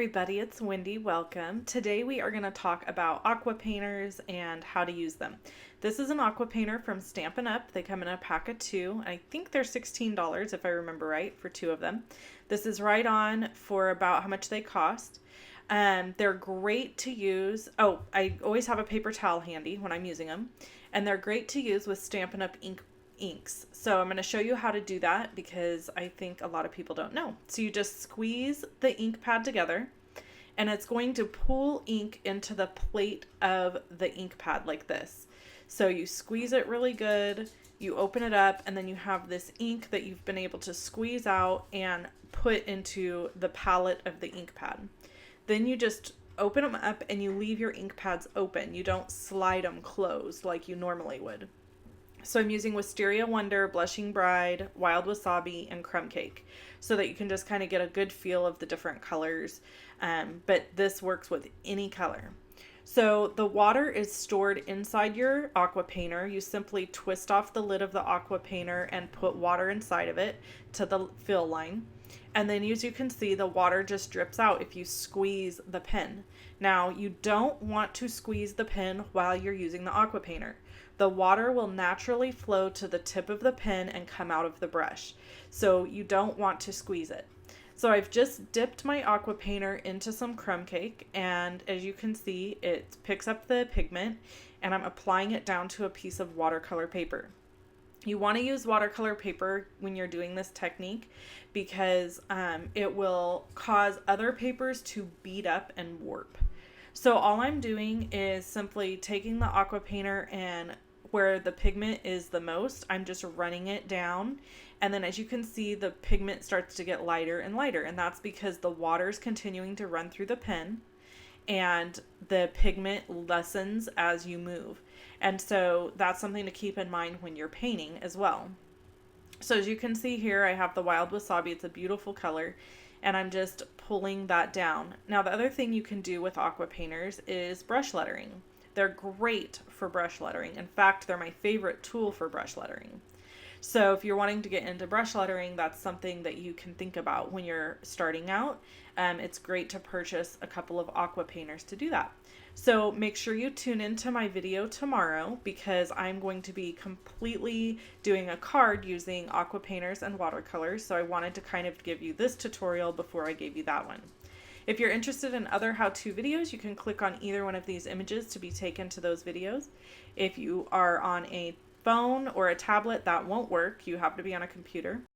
everybody, it's Wendy. Welcome. Today we are going to talk about aqua painters and how to use them. This is an aqua painter from Stampin UP. They come in a pack of two. I think they're $16 if I remember right for two of them. This is right on for about how much they cost. They're great to use. Oh, I always have a paper towel handy when I'm using them. And they're great to use with Stampin UP inks. So I'm going to show you how to do that because I think a lot of people don't know. So you just squeeze the ink pad together and it's going to pull ink into the plate of the ink pad like this. So you squeeze it really good, you open it up, and then you have this ink that you've been able to squeeze out and put into the palette of the ink pad. Then you just open them up and you leave your ink pads open. You don't slide them closed like you normally would. So I'm using Wisteria Wonder, Blushing Bride, Wild Wasabi, and Crumb Cake so that you can just kind of get a good feel of the different colors. But this works with any color. So the water is stored inside your aqua painter. You simply twist off the lid of the aqua painter and put water inside of it to the fill line. And then as you can see, the water just drips out if you squeeze the pen. Now, you don't want to squeeze the pen while you're using the aqua painter. The water will naturally flow to the tip of the pen and come out of the brush. So you don't want to squeeze it. So I've just dipped my aqua painter into some crumb cake, and as you can see, it picks up the pigment, and I'm applying it down to a piece of watercolor paper. You want to use watercolor paper when you're doing this technique because it will cause other papers to bead up and warp. So all I'm doing is simply taking the aqua painter and where the pigment is the most, I'm just running it down. And then as you can see, the pigment starts to get lighter and lighter. And that's because the water is continuing to run through the pen and the pigment lessens as you move. And so that's something to keep in mind when you're painting as well. So as you can see here, I have the Wild Wasabi. It's a beautiful color. And I'm just pulling that down. Now, the other thing you can do with aqua painters is brush lettering. They're great for brush lettering. In fact, they're my favorite tool for brush lettering. So if you're wanting to get into brush lettering, that's something that you can think about when you're starting out. It's great to purchase a couple of aqua painters to do that. So make sure you tune into my video tomorrow because I'm going to be completely doing a card using aqua painters and watercolors. So I wanted to kind of give you this tutorial before I gave you that one. If you're interested in other how-to videos, you can click on either one of these images to be taken to those videos. If you are on a phone or a tablet, that won't work. You have to be on a computer.